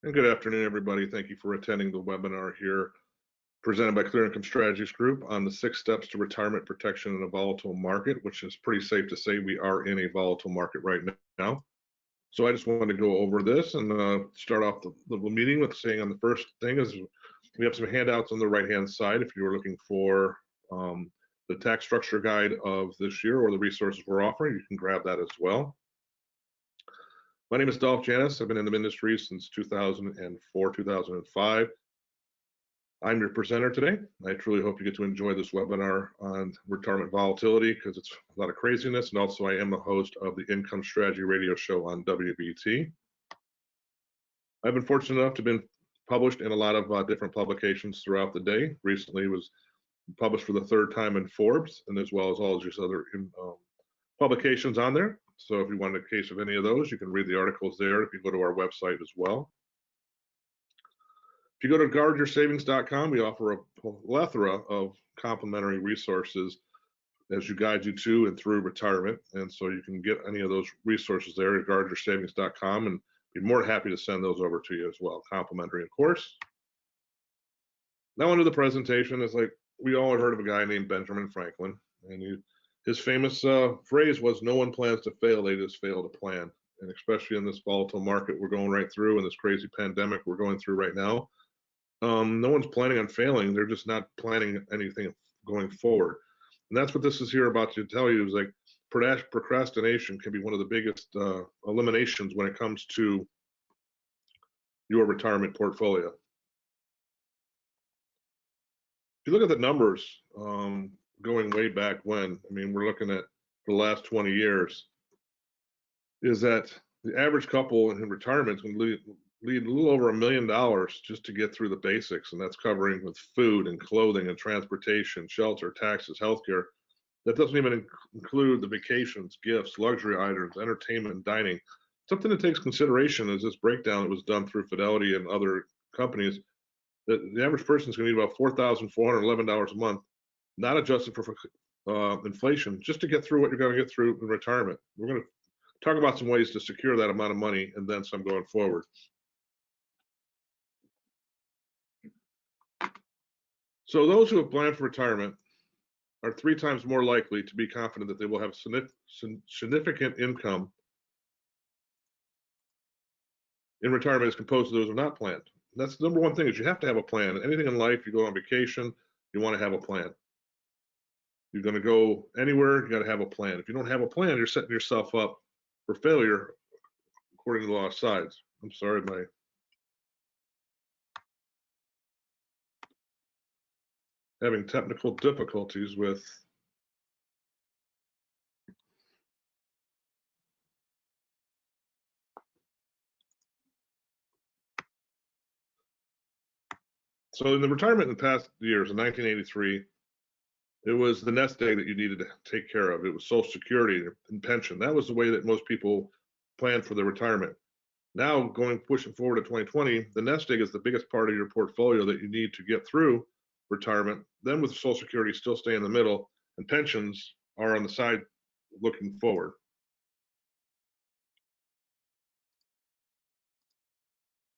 And good afternoon, everybody. Thank you for attending the webinar here presented by Clear Income Strategies Group on the 6 steps to retirement protection in a volatile market, which is pretty safe to say we are in a volatile market right now. So I just wanted to go over this and start off the meeting with saying on the first thing is we have some handouts on the right-hand side if you were looking for the tax structure guide of this year or the resources we're offering, you can grab that as well. My name is Dolph Janis. I've been in the industry since 2004, 2005. I'm your presenter today. I truly hope you get to enjoy this webinar on retirement volatility because it's a lot of craziness. And also I am the host of the Income Strategy Radio Show on WBT. I've been fortunate enough to have been published in a lot of different publications throughout the day. Recently it was published for the 3rd time in Forbes, and as well as all these other publications on there. So if you want a case of any of those, you can read the articles there if you go to our website as well. If you go to guardyoursavings.com, we offer a plethora of complimentary resources as you guide you to and through retirement. And so you can get any of those resources there at guardyoursavings.com, and be more than happy to send those over to you as well, complimentary, of course. Now under the presentation is like, we all have heard of a guy named Benjamin Franklin, and his famous phrase was, no one plans to fail, they just fail to plan. And especially in this volatile market we're going right through, and this crazy pandemic we're going through right now, no one's planning on failing. They're just not planning anything going forward. And that's what this is here about to tell you is like procrastination can be one of the biggest eliminations when it comes to your retirement portfolio. If you look at the numbers, going way back when, I mean, we're looking at the last 20 years, is that the average couple in retirement is going to lead a little over $1 million just to get through the basics, and that's covering with food and clothing and transportation, shelter, taxes, healthcare. That doesn't even include the vacations, gifts, luxury items, entertainment, and dining. Something that takes consideration is this breakdown that was done through Fidelity and other companies, that the average person is going to need about $4,411 a month, not adjusted for inflation, just to get through what you're going to get through in retirement. We're going to talk about some ways to secure that amount of money and then some going forward. So those who have planned for retirement are 3 times more likely to be confident that they will have significant income in retirement as opposed to those who are not planned. And that's the number one thing, is you have to have a plan. Anything in life, you go on vacation, you want to have a plan. You're going to go anywhere, you got to have a plan. If you don't have a plan, you're setting yourself up for failure, according to the law of sides. I'm sorry, my having technical difficulties with so in the retirement in the past years, in 1983, it was the nest egg that you needed to take care of. It was Social Security and pension. That was the way that most people planned for their retirement. Now, pushing forward to 2020, the nest egg is the biggest part of your portfolio that you need to get through retirement. Then with Social Security still stay in the middle, and pensions are on the side looking forward.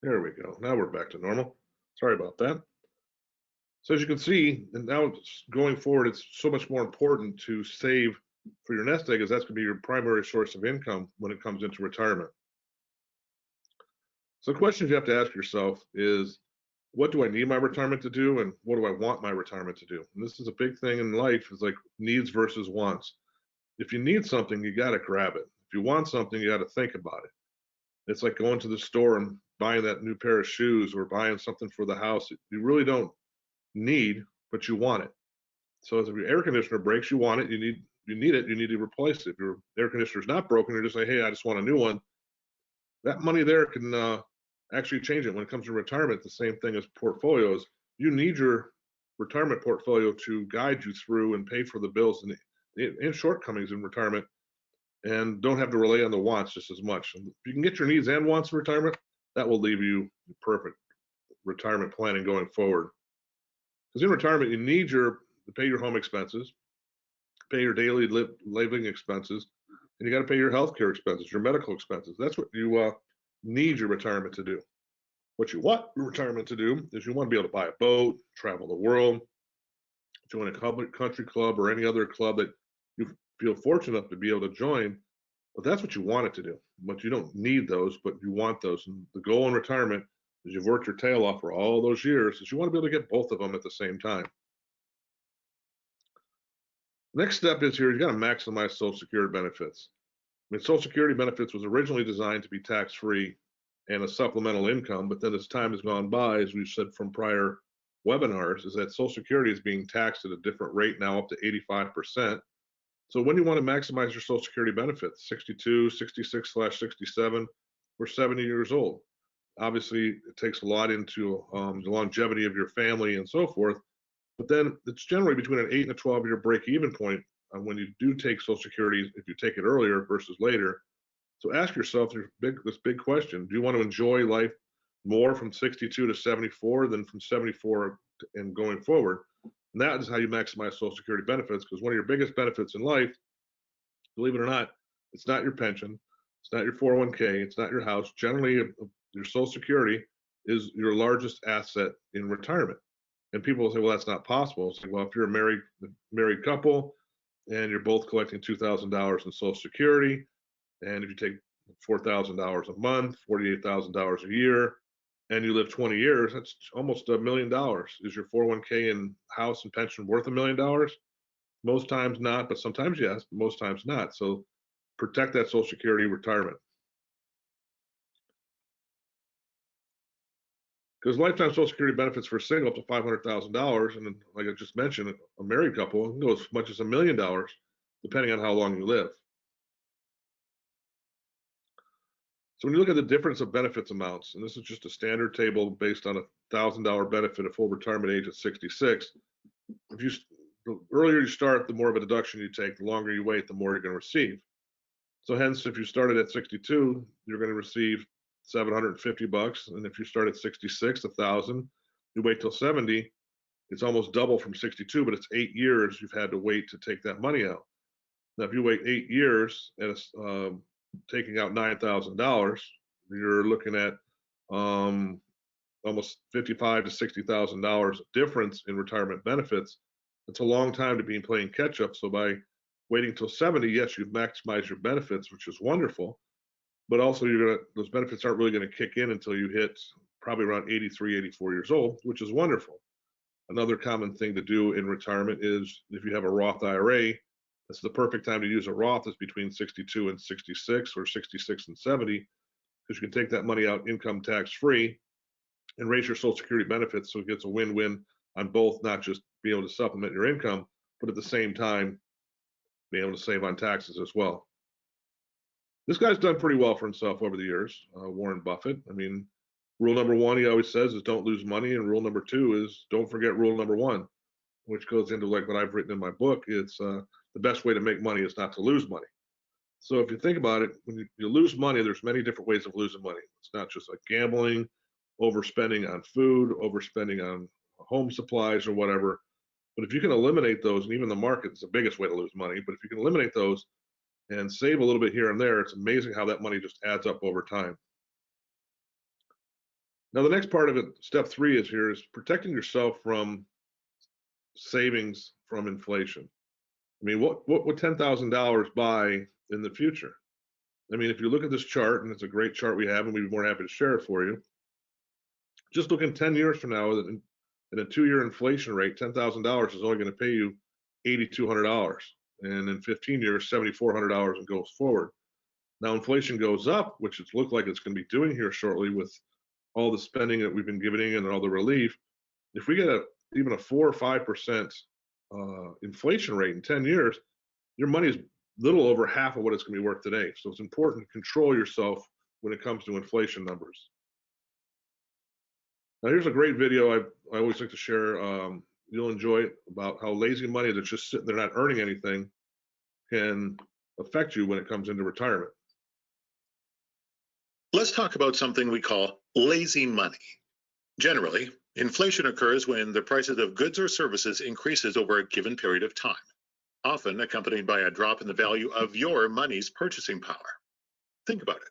There we go. Now we're back to normal. Sorry about that. So as you can see, and now going forward, it's so much more important to save for your nest egg, as that's going to be your primary source of income when it comes into retirement. So the questions you have to ask yourself is, what do I need my retirement to do, and what do I want my retirement to do? And this is a big thing in life, is like needs versus wants. If you need something, you got to grab it. If you want something, you got to think about it. It's like going to the store and buying that new pair of shoes or buying something for the house. You really don't need, but you want it. So if your air conditioner breaks, you want it, you need it, you need to replace it. If your air conditioner is not broken, you're just like, hey, I just want a new one. That money there can actually change it. When it comes to retirement, the same thing as portfolios. You need your retirement portfolio to guide you through and pay for the bills and shortcomings in retirement, and don't have to rely on the wants just as much. And if you can get your needs and wants in retirement, that will leave you perfect retirement planning going forward. Because in retirement, you need to pay your home expenses, pay your daily living expenses, and you got to pay your healthcare expenses, your medical expenses. That's what you need your retirement to do. What you want retirement to do is you want to be able to buy a boat, travel the world, join a country club or any other club that you feel fortunate enough to be able to join. But that's what you want it to do. But you don't need those, but you want those. And the goal in retirement is you've worked your tail off for all those years, is you want to be able to get both of them at the same time. Next step is here, you got to maximize Social Security benefits. I mean, Social Security benefits was originally designed to be tax-free and a supplemental income, but then as time has gone by, as we've said from prior webinars, is that Social Security is being taxed at a different rate now, up to 85%. So when you want to maximize your Social Security benefits, 62, 66/67, or 70 years old. Obviously, it takes a lot into the longevity of your family and so forth, but then it's generally between an 8 and a 12-year break-even point when you do take Social Security, if you take it earlier versus later. So ask yourself this big question: do you want to enjoy life more from 62 to 74 than from 74 and going forward? And that is how you maximize Social Security benefits, because one of your biggest benefits in life, believe it or not, it's not your pension, it's not your 401k, it's not your house. Generally, your Social Security is your largest asset in retirement. And people will say, well, that's not possible. It's like, well, if you're a married couple and you're both collecting $2,000 in Social Security, and if you take $4,000 a month, $48,000 a year, and you live 20 years, that's almost $1 million. Is your 401k and house and pension worth $1 million? Most times not, but sometimes yes, most times not. So protect that Social Security retirement. Because lifetime Social Security benefits for a single up to $500,000, and like I just mentioned, a married couple can go as much as $1 million, depending on how long you live. So when you look at the difference of benefits amounts, and this is just a standard table based on a $1,000 benefit at full retirement age at 66. The earlier you start, the more of a deduction you take. The longer you wait, the more you're going to receive. So hence, if you started at 62, you're going to receive $750, and if you start at 66, 1,000. You wait till 70, it's almost double from 62, but it's 8 years you've had to wait to take that money out. Now, if you wait 8 years at taking out $9,000, you're looking at almost $55,000 to $60,000 difference in retirement benefits. It's a long time to be playing catch up. So by waiting till 70, yes, you've maximized your benefits, which is wonderful, but also those benefits aren't really going to kick in until you hit probably around 83, 84 years old, which is wonderful. Another common thing to do in retirement is if you have a Roth IRA, that's the perfect time to use a Roth is between 62 and 66 or 66 and 70, because you can take that money out income tax free and raise your Social Security benefits. So it gets a win-win on both, not just being able to supplement your income, but at the same time, being able to save on taxes as well. This guy's done pretty well for himself over the years, Warren Buffett. I mean, rule number one, he always says, is don't lose money. And rule number two is don't forget rule number one, which goes into like what I've written in my book. It's the best way to make money is not to lose money. So if you think about it, when you lose money, there's many different ways of losing money. It's not just like gambling, overspending on food, overspending on home supplies or whatever. But if you can eliminate those, and even the market is the biggest way to lose money, but if you can eliminate those and save a little bit here and there, it's amazing how that money just adds up over time. Now, the next part of it, step 3 is protecting yourself from savings from inflation. I mean, what would $10,000 buy in the future? I mean, if you look at this chart, and it's a great chart we have, and we'd be more happy to share it for you. Just looking 10 years from now, at a 2-year inflation rate, $10,000 is only going to pay you $8,200. And in 15 years, $7,400 and goes forward. Now, inflation goes up, which it looks like it's going to be doing here shortly with all the spending that we've been giving and all the relief. If we get even a 4 or 5% inflation rate in 10 years, your money is little over half of what it's going to be worth today. So it's important to control yourself when it comes to inflation numbers. Now, here's a great video I always like to share. You'll enjoy it, about how lazy money that's just sitting there not earning anything can affect you when it comes into retirement. Let's talk about something we call lazy money. Generally, inflation occurs when the prices of goods or services increases over a given period of time, often accompanied by a drop in the value of your money's purchasing power. Think about it.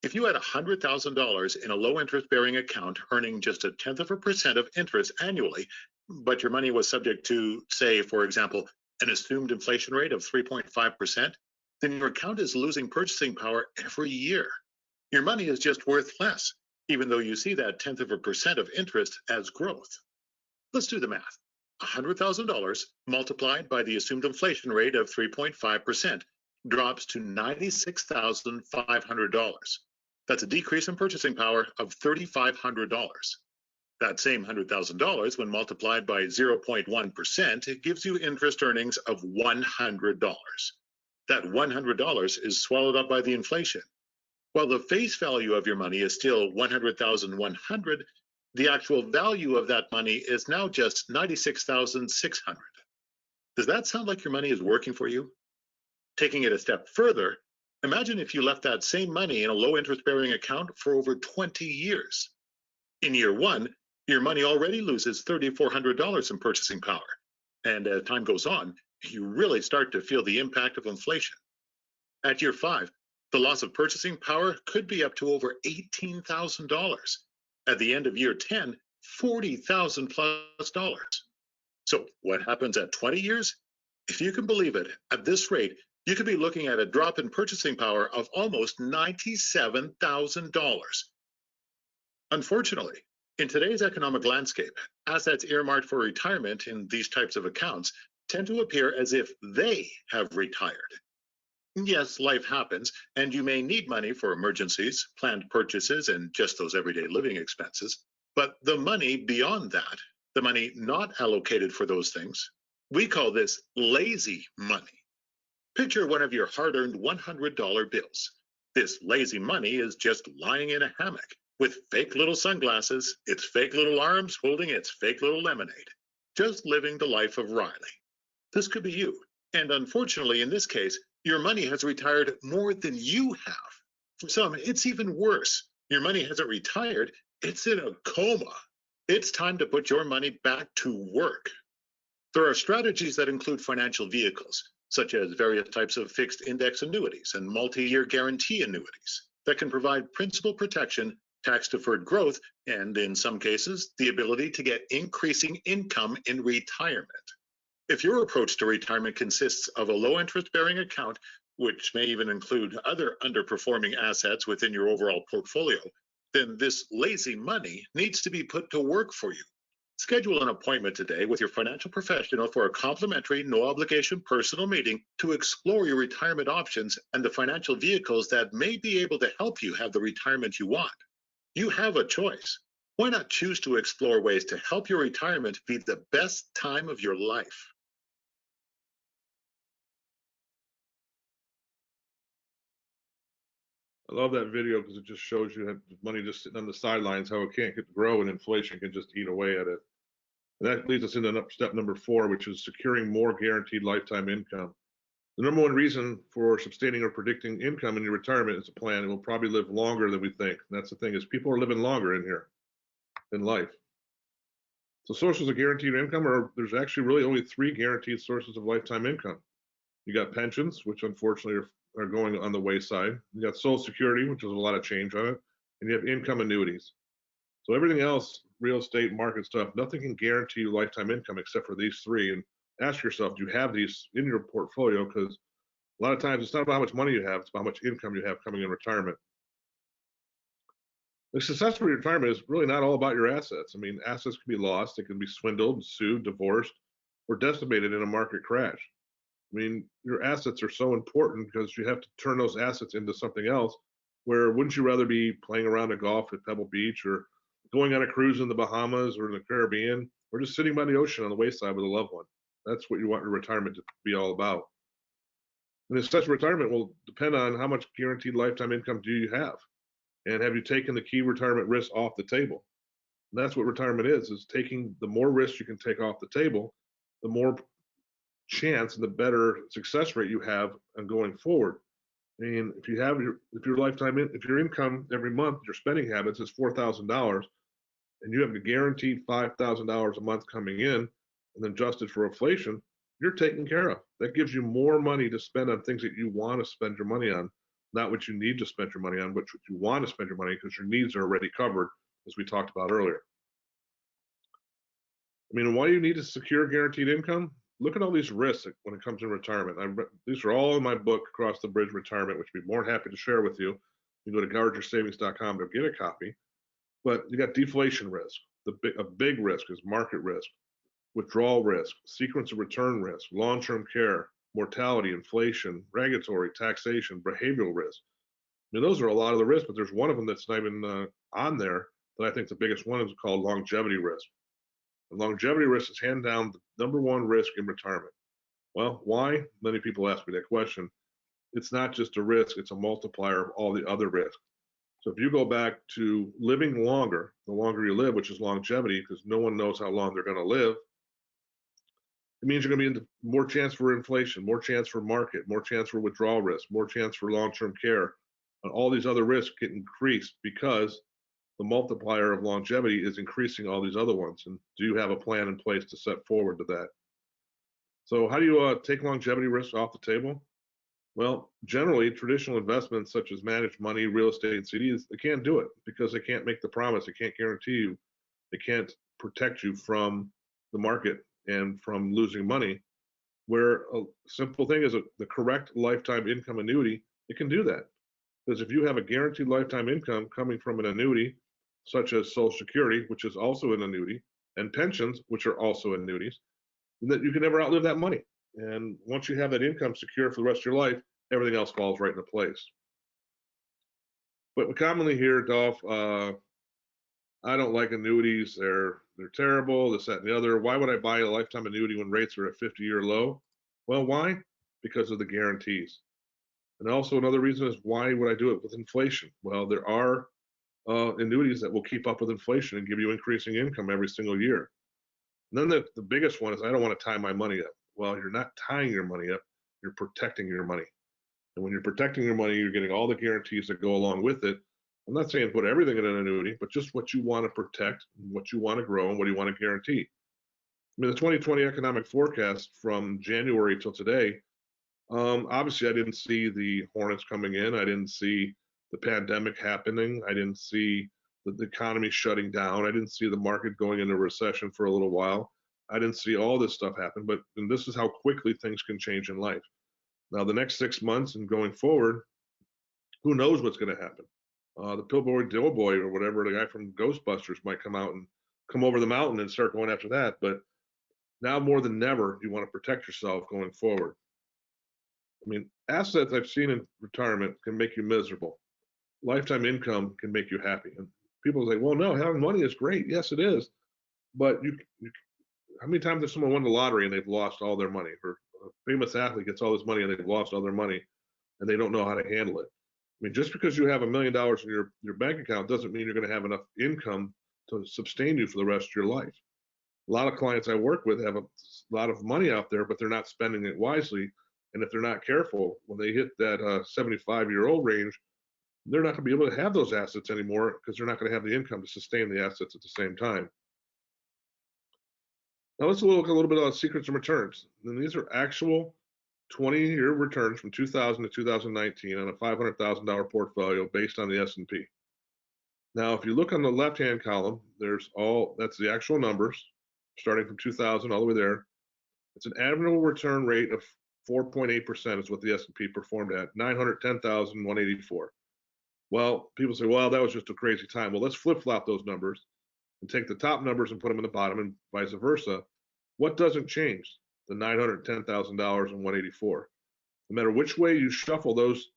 If you had $100,000 in a low interest bearing account earning just 0.1% of interest annually, but your money was subject to, say, for example, an assumed inflation rate of 3.5%, then your account is losing purchasing power every year. Your money is just worth less, even though you see that 0.1% of interest as growth. Let's do the math. $100,000 multiplied by the assumed inflation rate of 3.5% drops to $96,500. That's a decrease in purchasing power of $3,500. That same $100,000, when multiplied by 0.1%, it gives you interest earnings of $100. That $100 is swallowed up by the inflation. While the face value of your money is still $100,100, the actual value of that money is now just $96,600. Does that sound like your money is working for you? Taking it a step further, imagine if you left that same money in a low interest bearing account for over 20 years. In year one, your money already loses $3,400 in purchasing power. And as time goes on, you really start to feel the impact of inflation. At year 5, the loss of purchasing power could be up to over $18,000. At the end of year 10, $40,000 plus dollars. So what happens at 20 years? If you can believe it, at this rate, you could be looking at a drop in purchasing power of almost $97,000. Unfortunately, in today's economic landscape, assets earmarked for retirement in these types of accounts tend to appear as if they have retired. Yes, life happens, and you may need money for emergencies, planned purchases, and just those everyday living expenses. But the money beyond that, the money not allocated for those things, we call this lazy money. Picture one of your hard-earned $100 bills. This lazy money is just lying in a hammock with fake little sunglasses, its fake little arms holding its fake little lemonade, just living the life of Riley. This could be you, and unfortunately in this case, your money has retired more than you have. For some, it's even worse. Your money hasn't retired, it's in a coma. It's time to put your money back to work. There are strategies that include financial vehicles, such as various types of fixed index annuities and multi-year guarantee annuities that can provide principal protection, tax-deferred growth, and in some cases, the ability to get increasing income in retirement. If your approach to retirement consists of a low interest-bearing account, which may even include other underperforming assets within your overall portfolio, then this lazy money needs to be put to work for you. Schedule an appointment today with your financial professional for a complimentary, no-obligation personal meeting to explore your retirement options and the financial vehicles that may be able to help you have the retirement you want. You have a choice. Why not choose to explore ways to help your retirement be the best time of your life? I love that video because it just shows you that money just sitting on the sidelines, how it can't get to grow and inflation can just eat away at it. And that leads us into step number 4, which is securing more guaranteed lifetime income. The number one reason for sustaining or predicting income in your retirement is a plan. It will probably live longer than we think. And that's the thing, is people are living longer in here in life. So sources of guaranteed income there's actually really only 3 guaranteed sources of lifetime income. You got pensions, which unfortunately are going on the wayside. You got Social Security, which is a lot of change on it, and you have income annuities. So everything else, real estate, market stuff, nothing can guarantee you lifetime income except for these 3. And ask yourself, do you have these in your portfolio? Because a lot of times it's not about how much money you have, it's about how much income you have coming in retirement. The successful retirement is really not all about your assets. I mean, assets can be lost, they can be swindled, sued, divorced, or decimated in a market crash. I mean, your assets are so important because you have to turn those assets into something else. Where wouldn't you rather be playing around a golf at Pebble Beach, or going on a cruise in the Bahamas or in the Caribbean, or just sitting by the ocean on the wayside with a loved one? That's what you want your retirement to be all about. And such retirement will depend on how much guaranteed lifetime income do you have, and have you taken the key retirement risks off the table? And that's what retirement is taking the more risks you can take off the table, the more chance and the better success rate you have on going forward. I mean, if your income every month, your spending habits is $4,000, and you have a guaranteed $5,000 a month coming in, and then adjusted for inflation, you're taken care of. That gives you more money to spend on things that you want to spend your money on, not what you need to spend your money on, but what you want to spend your money, because your needs are already covered, as we talked about earlier. I mean, why do you need to secure guaranteed income? Look at all these risks when it comes to retirement. These are all in my book, Across the Bridge Retirement, which I'd be more than happy to share with you. You can go to guardyoursavings.com to get a copy. But you got deflation risk. A big risk is market risk, withdrawal risk, sequence of return risk, long-term care, mortality, inflation, regulatory, taxation, behavioral risk. I mean, those are a lot of the risks, but there's one of them that's not even on there that I think the biggest one is called longevity risk. And longevity risk is hands down the #1 risk in retirement. Well, why? Many people ask me that question. It's not just a risk, it's a multiplier of all the other risks. So if you go back to living longer, the longer you live, which is longevity, because no one knows how long they're going to live, it means you're going to be in more chance for inflation, more chance for market, more chance for withdrawal risk, more chance for long-term care, and all these other risks get increased because the multiplier of longevity is increasing all these other ones. And do you have a plan in place to set forward to that? So how do you take longevity risk off the table? Well, generally, traditional investments such as managed money, real estate, and CDs, they can't do it because they can't make the promise. They can't guarantee you. They can't protect you from the market and from losing money. Where a simple thing is the correct lifetime income annuity, it can do that. Because if you have a guaranteed lifetime income coming from an annuity, such as Social Security, which is also an annuity, and pensions, which are also annuities, that you can never outlive that money. And once you have that income secure for the rest of your life, everything else falls right into place. But we commonly hear, Dolph, I don't like annuities. They're terrible, this, that, and the other. Why would I buy a lifetime annuity when rates are at 50-year low? Well, why? Because of the guarantees. And also another reason is, why would I do it with inflation? Well, there are annuities that will keep up with inflation and give you increasing income every single year. And then the biggest one is, I don't want to tie my money up. Well, you're not tying your money up, you're protecting your money. And when you're protecting your money, you're getting all the guarantees that go along with it. I'm not saying put everything in an annuity, but just what you want to protect, what you want to grow, and what do you want to guarantee. I mean, the 2020 economic forecast from January till today, obviously I didn't see the hornets coming in. I didn't see the pandemic happening. I didn't see the economy shutting down. I didn't see the market going into recession for a little while. I didn't see all this stuff happen, but and this is how quickly things can change in life. Now, the next 6 months and going forward, who knows what's going to happen? The Pillboy Doughboy or whatever, the guy from Ghostbusters, might come out and come over the mountain and start going after that. But now more than ever, you want to protect yourself going forward. I mean, assets I've seen in retirement can make you miserable. Lifetime income can make you happy. And people say, well, no, having money is great. Yes, it is. But how many times has someone won the lottery and they've lost all their money? Or a famous athlete gets all this money and they've lost all their money and they don't know how to handle it. I mean, just because you have $1 million in your bank account doesn't mean you're going to have enough income to sustain you for the rest of your life. A lot of clients I work with have a lot of money out there, but they're not spending it wisely. And if they're not careful, when they hit that 75-year-old range, they're not going to be able to have those assets anymore because they're not going to have the income to sustain the assets at the same time. Now let's look a little bit on secrets and returns. And these are actual 20-year returns from 2000 to 2019 on a $500,000 portfolio based on the S&P. Now, if you look on the left-hand column, that's the actual numbers starting from 2000 all the way there. It's an annual return rate of 4.8% is what the S&P performed at, 910,184. Well, people say, well, that was just a crazy time. Well, let's flip-flop those numbers and take the top numbers and put them in the bottom and vice versa. What doesn't change? The $910,000 and 184. No matter which way you shuffle those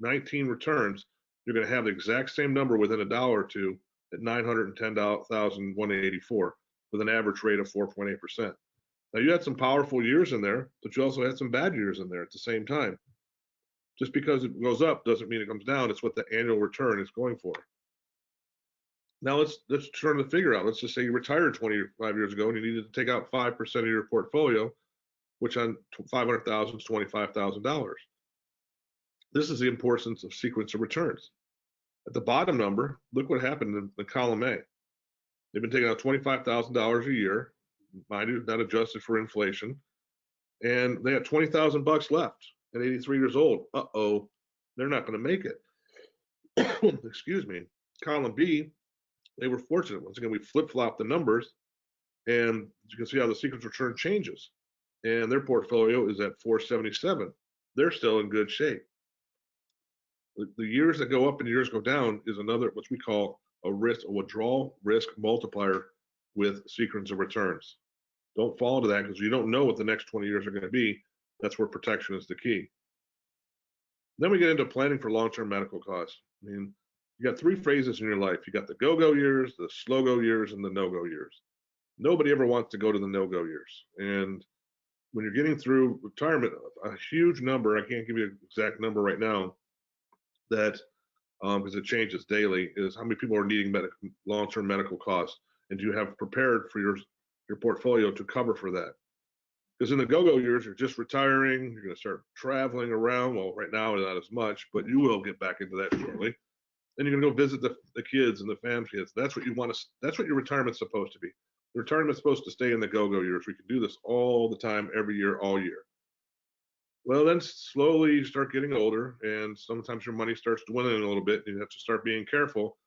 19 returns, you're going to have the exact same number within a dollar or two at $910,184 with an average rate of 4.8%. Now, you had some powerful years in there, but you also had some bad years in there at the same time. Just because it goes up doesn't mean it comes down. It's what the annual return is going for. Now let's turn the figure out. Let's just say you retired 25 years ago and you needed to take out 5% of your portfolio, which on 500,000 is $25,000. This is the importance of sequence of returns. At the bottom number, look what happened in the column A. They've been taking out $25,000 a year, mind you, not adjusted for inflation, and they had $20,000 left at 83 years old. Uh-oh, they're not going to make it. Excuse me. Column B, they were fortunate. Once again, we flip-flop the numbers, and you can see how the sequence return changes. And their portfolio is at 477. They're still in good shape. The years that go up and years go down is another, what we call a withdrawal risk multiplier with sequence of returns. Don't fall into that, because you don't know what the next 20 years are going to be. That's where protection is the key. Then we get into planning for long-term medical costs. I mean, you got three phases in your life. You got the go-go years, the slow-go years, and the no-go years. Nobody ever wants to go to the no-go years. And when you're getting through retirement, a huge number, I can't give you an exact number right now, that because it changes daily, is how many people are needing long-term medical costs, and do you have prepared for your portfolio to cover for that? Because in the go-go years, you're just retiring, you're going to start traveling around. Well, right now, not as much, but you will get back into that shortly. Then you're going to go visit the kids and the family kids. That's what you want to. That's what your retirement's supposed to be. The retirement's supposed to stay in the go-go years. We can do this all the time, every year, all year. Well, then slowly you start getting older, and sometimes your money starts dwindling a little bit, and you have to start being careful.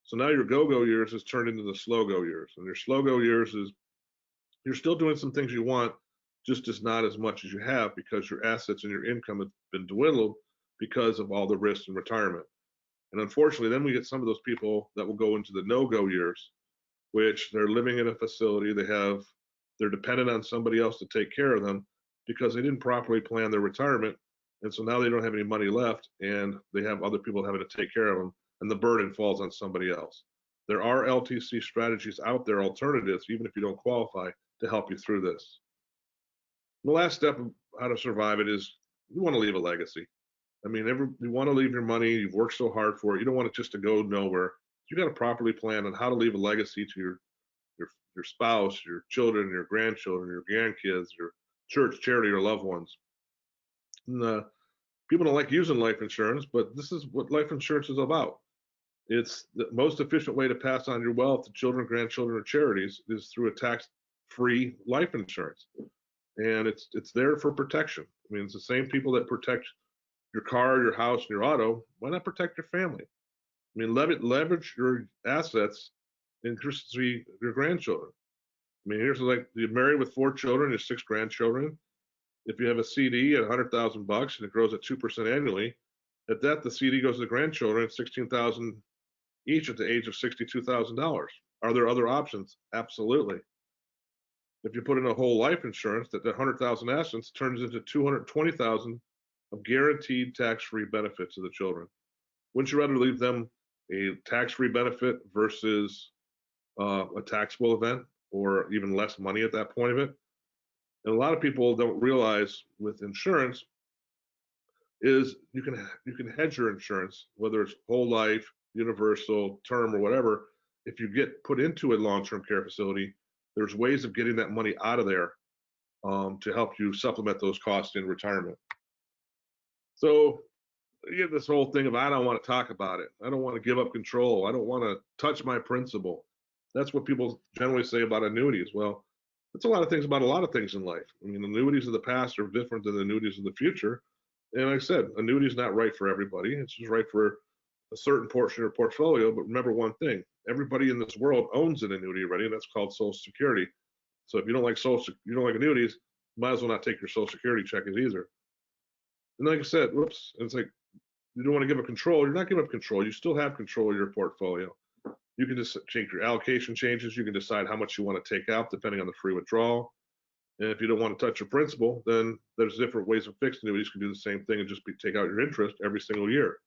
So now your go-go years has turned into the slow-go years, and your slow-go years is you're still doing some things you want, just not as much as you have, because your assets and your income have been dwindled because of all the risks in retirement. And unfortunately, then we get some of those people that will go into the no-go years, which they're living in a facility, they're dependent on somebody else to take care of them because they didn't properly plan their retirement. And so now they don't have any money left, and they have other people having to take care of them, and the burden falls on somebody else. There are LTC strategies out there, alternatives, even if you don't qualify, to help you through this. The last step of how to survive it is you want to leave a legacy. I mean, you want to leave your money. You've worked so hard for it. You don't want it just to go nowhere. You got to properly plan on how to leave a legacy to your spouse, your children, your grandchildren, your grandkids, your church, charity, your loved ones. And, people don't like using life insurance, but this is what life insurance is about. It's the most efficient way to pass on your wealth to children, grandchildren, or charities is through a tax-free life insurance. And it's there for protection. I mean, it's the same people that protect your car, your house, and your auto. Why not protect your family? I mean, leverage your assets and your grandchildren. I mean, here's like you're married with 4 children, your 6 grandchildren. If you have a CD at $100,000 and it grows at 2% annually, at that the CD goes to the grandchildren at $16,000 each at the age of $62,000. Are there other options? Absolutely. If you put in a whole life insurance, that 100,000 assets turns into 220,000 of guaranteed tax-free benefit to the children. Wouldn't you rather leave them a tax-free benefit versus a taxable event, or even less money at that point of it? And a lot of people don't realize with insurance is you can hedge your insurance, whether it's whole life, universal, term, or whatever. If you get put into a long-term care facility, there's ways of getting that money out of there to help you supplement those costs in retirement. So you get this whole thing of, I don't want to talk about it. I don't want to give up control. I don't want to touch my principal. That's what people generally say about annuities. Well, it's a lot of things about a lot of things in life. I mean, annuities of the past are different than the annuities of the future. And like I said, annuity is not right for everybody. It's just right for a certain portion of your portfolio. But remember one thing, everybody in this world owns an annuity already, and that's called Social Security. So if you don't like annuities, you might as well not take your Social Security check either. And like I said, whoops, it's like you don't want to give up control. You're not giving up control. You still have control of your portfolio. You can just change your allocation changes. You can decide how much you want to take out depending on the free withdrawal. And if you don't want to touch your principal, then there's different ways of fixed annuities can do the same thing and just take out your interest every single year.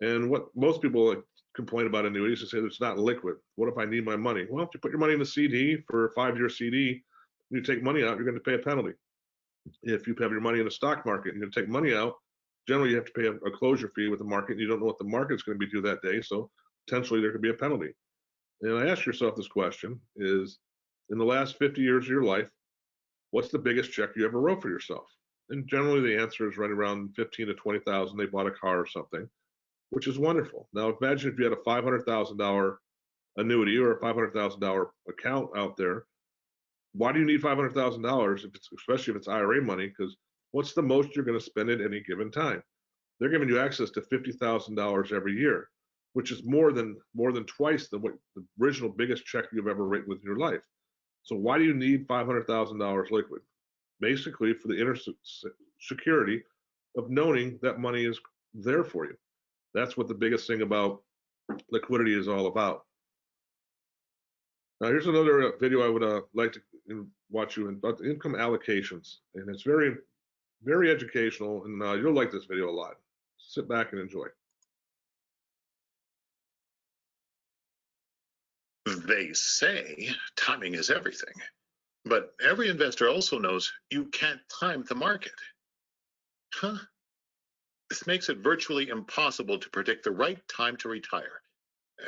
And what most people complain about annuities is say it's not liquid. What if I need my money? Well, if you put your money in a CD for a 5-year CD, you take money out, you're going to pay a penalty. If you have your money in the stock market and you're going to take money out, generally you have to pay a closure fee with the market. And you don't know what the market's going to be due that day, so potentially there could be a penalty. And I ask yourself this question: is in the last 50 years of your life, what's the biggest check you ever wrote for yourself? And generally the answer is right around 15 to 20,000. They bought a car or something, which is wonderful. Now imagine if you had a $500,000 annuity or a $500,000 account out there. Why do you need $500,000 especially if it's IRA money? Because what's the most you're going to spend at any given time? they're giving you access to $50,000 every year, which is more than twice what the original biggest check you've ever written with your life. So why do you need $500,000 liquid? Basically for the inner security of knowing that money is there for you. That's what the biggest thing about liquidity is all about. Now here's another video I would like to watch you about the income allocations, and it's very, very educational, and you'll like this video a lot. Sit back and enjoy. They say timing is everything, but every investor also knows you can't time the market. Huh? This makes it virtually impossible to predict the right time to retire,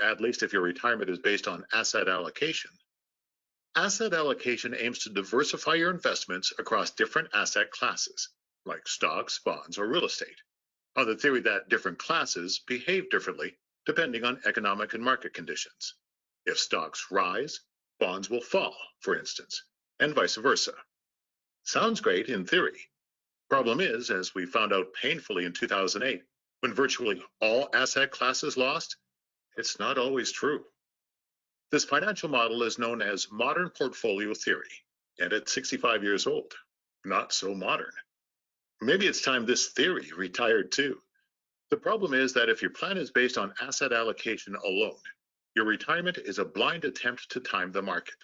at least if your retirement is based on asset allocation. Asset allocation aims to diversify your investments across different asset classes, like stocks, bonds, or real estate, on the theory that different classes behave differently depending on economic and market conditions. If stocks rise, bonds will fall, for instance, and vice versa. Sounds great in theory. Problem is, as we found out painfully in 2008, when virtually all asset classes lost, it's not always true. This financial model is known as modern portfolio theory, and at 65 years old, not so modern. Maybe it's time this theory retired too. The problem is that if your plan is based on asset allocation alone, your retirement is a blind attempt to time the market.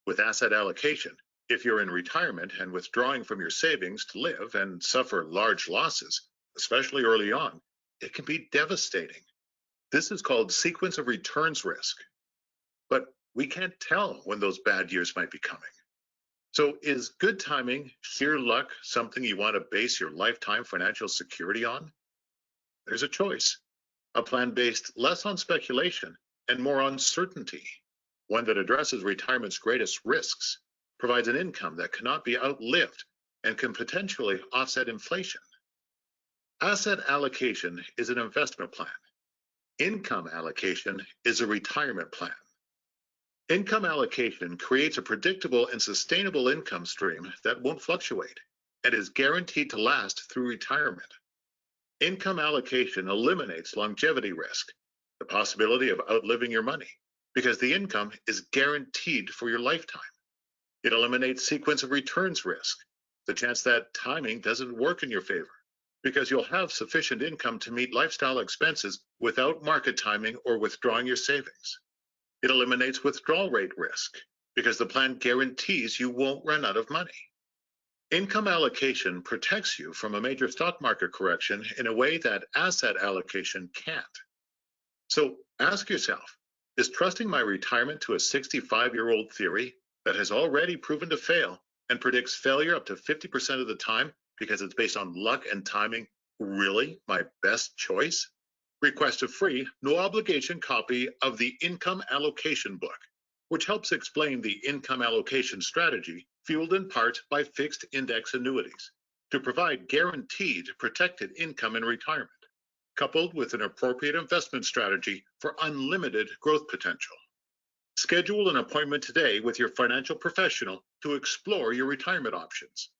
With asset allocation, if you're in retirement and withdrawing from your savings to live and suffer large losses, especially early on, it can be devastating. This is called sequence of returns risk. But we can't tell when those bad years might be coming. So is good timing, sheer luck, something you want to base your lifetime financial security on? There's a choice. A plan based less on speculation and more on certainty. One that addresses retirement's greatest risks, provides an income that cannot be outlived, and can potentially offset inflation. Asset allocation is an investment plan. Income allocation is a retirement plan. Income allocation creates a predictable and sustainable income stream that won't fluctuate and is guaranteed to last through retirement. Income allocation eliminates longevity risk, the possibility of outliving your money, because the income is guaranteed for your lifetime. It eliminates sequence of returns risk, the chance that timing doesn't work in your favor, because you'll have sufficient income to meet lifestyle expenses without market timing or withdrawing your savings. It eliminates withdrawal rate risk, because the plan guarantees you won't run out of money. Income allocation protects you from a major stock market correction in a way that asset allocation can't. So ask yourself, is trusting my retirement to a 65-year-old theory that has already proven to fail and predicts failure up to 50% of the time because it's based on luck and timing really my best choice? Request a free, no obligation copy of the Income Allocation book, which helps explain the income allocation strategy fueled in part by fixed index annuities to provide guaranteed protected income in retirement, coupled with an appropriate investment strategy for unlimited growth potential. Schedule an appointment today with your financial professional to explore your retirement options.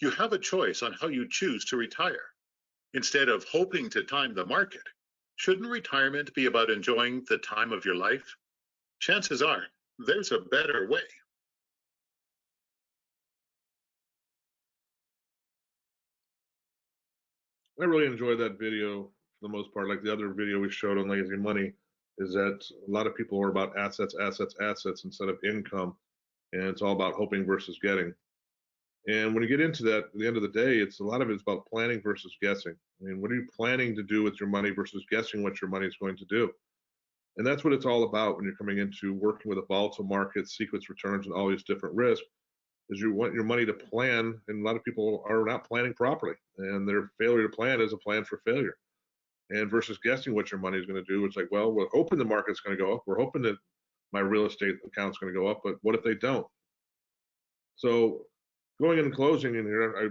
You have a choice on how you choose to retire. Instead of hoping to time the market, shouldn't retirement be about enjoying the time of your life? Chances are there's a better way. I really enjoyed that video for the most part. Like the other video we showed on lazy money, is that a lot of people are about assets, assets, assets instead of income, and it's all about hoping versus getting. And when you get into that, at the end of the day, it's a lot of it's about planning versus guessing. I mean, what are you planning to do with your money versus guessing what your money is going to do? And that's what it's all about when you're coming into working with a volatile market, sequence returns, and all these different risks. Is you want your money to plan, and a lot of people are not planning properly, and their failure to plan is a plan for failure. And versus guessing what your money is going to do, it's like, well, we're hoping the market's going to go up. We're hoping that my real estate account's going to go up, but what if they don't? So going in closing in here, I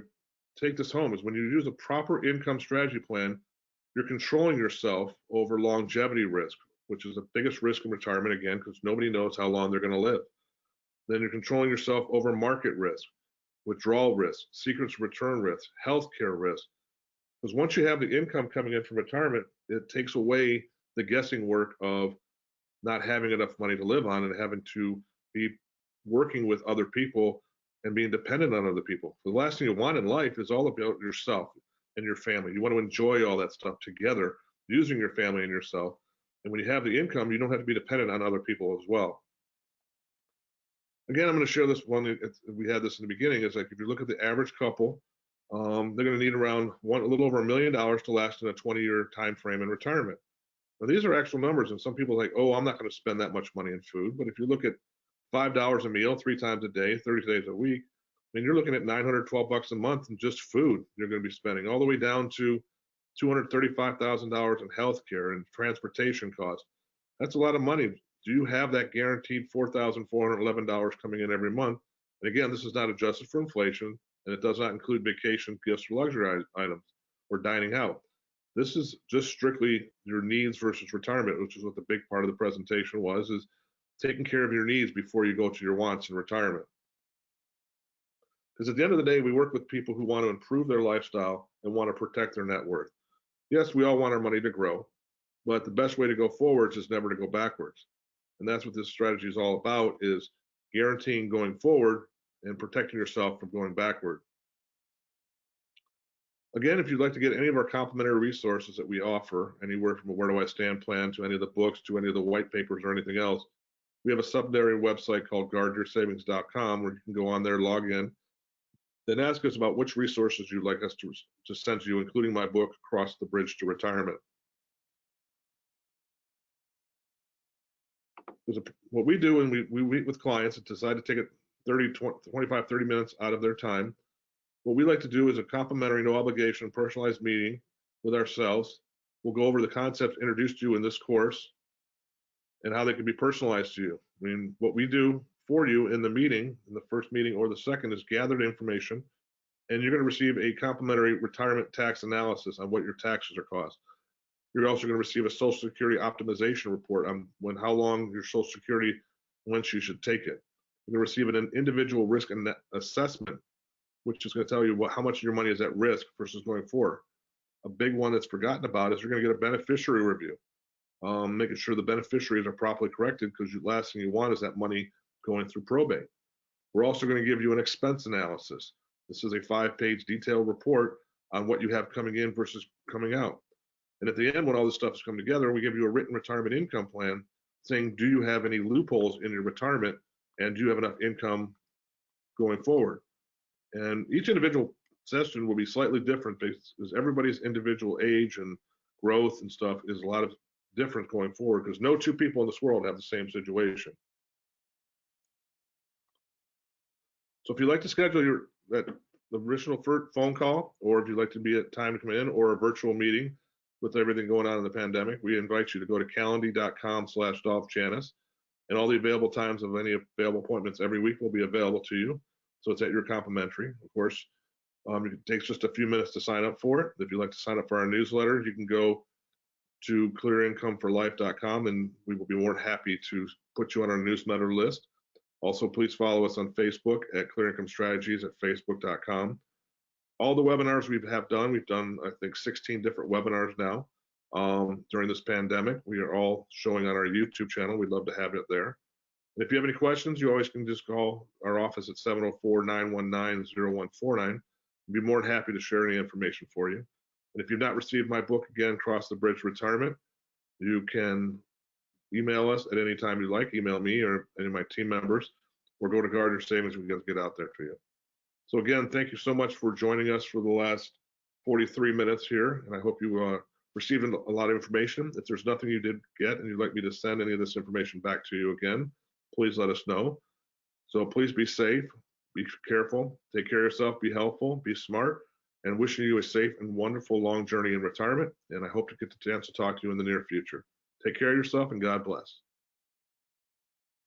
take this home is when you use a proper income strategy plan, you're controlling yourself over longevity risk, which is the biggest risk in retirement, again, because nobody knows how long they're going to live. Then you're controlling yourself over market risk, withdrawal risk, sequence return risk, healthcare risk, Because once you have the income coming in from retirement, it takes away the guessing work of not having enough money to live on and having to be working with other people and being dependent on other people. The last thing you want in life is all about yourself and your family. You want to enjoy all that stuff together, using your family and yourself. And when you have the income, you don't have to be dependent on other people as well. Again, I'm going to share this one. We had this in the beginning. It's like if you look at the average couple, they're going to need around a little over $1 million to last in a 20-year time frame in retirement. Now, these are actual numbers, and some people are like, oh, I'm not going to spend that much money in food. But if you look at $5 a meal, 3 times a day, 30 days a week, I mean, you're looking at $912 a month in just food you're going to be spending, all the way down to $235,000 in healthcare and transportation costs. That's a lot of money. Do you have that guaranteed $4,411 coming in every month? And again, this is not adjusted for inflation, and it does not include vacation, gifts, or luxury items, or dining out. This is just strictly your needs versus retirement, which is what the big part of the presentation was, is taking care of your needs before you go to your wants in retirement. Because at the end of the day, we work with people who want to improve their lifestyle and want to protect their net worth. Yes, we all want our money to grow, but the best way to go forwards is never to go backwards. And that's what this strategy is all about, is guaranteeing going forward and protecting yourself from going backward. Again, if you'd like to get any of our complimentary resources that we offer, anywhere from a Where Do I Stand plan to any of the books to any of the white papers or anything else, we have a secondary website called guardyoursavings.com where you can go on there, log in, then ask us about which resources you'd like us to send to you, including my book, Cross the Bridge to Retirement. What we do when we meet with clients and decide to take it 25, 30 minutes out of their time, what we like to do is a complimentary, no obligation, personalized meeting with ourselves. We'll go over the concepts introduced to you in this course and how they can be personalized to you. I mean, what we do for you in the meeting, in the first meeting or the second, is gathered information, and you're going to receive a complimentary retirement tax analysis on what your taxes are cost. You're also going to receive a Social Security optimization report on how long your Social Security, once you should take it. You're going to receive an individual risk assessment, which is going to tell you how much of your money is at risk versus going forward. A big one that's forgotten about is you're going to get a beneficiary review, making sure the beneficiaries are properly corrected, because the last thing you want is that money going through probate. We're also going to give you an expense analysis. This is a 5-page detailed report on what you have coming in versus coming out. And at the end, when all this stuff has come together, we give you a written retirement income plan saying, do you have any loopholes in your retirement, and do you have enough income going forward? And each individual session will be slightly different because everybody's individual age and growth and stuff is a lot of different going forward, because no two people in this world have the same situation. So if you'd like to schedule the original phone call, or if you'd like to be at time to come in, or a virtual meeting with everything going on in the pandemic, we invite you to go to calendly.com/DolphJanis, and all the available times of any available appointments every week will be available to you. So it's at your complimentary. Of course, it takes just a few minutes to sign up for it. If you'd like to sign up for our newsletter, you can go to clearincomeforlife.com, and we will be more than happy to put you on our newsletter list. Also, please follow us on Facebook at Clear Income Strategies at facebook.com. All the webinars we've done, I think, 16 different webinars now during this pandemic. We are all showing on our YouTube channel. We'd love to have it there. And if you have any questions, you always can just call our office at 704-919-0149. We'd be more than happy to share any information for you. And if you've not received my book, again, Cross the Bridge to Retirement, you can email us at any time you like. Email me or any of my team members, or go to Guard Your Savings. We can get out there for you. So again, thank you so much for joining us for the last 43 minutes here, and I hope you received a lot of information. If there's nothing you did get and you'd like me to send any of this information back to you again, please let us know. So please be safe, be careful, take care of yourself, be helpful, be smart, and wishing you a safe and wonderful long journey in retirement. And I hope to get the chance to talk to you in the near future. Take care of yourself, and God bless.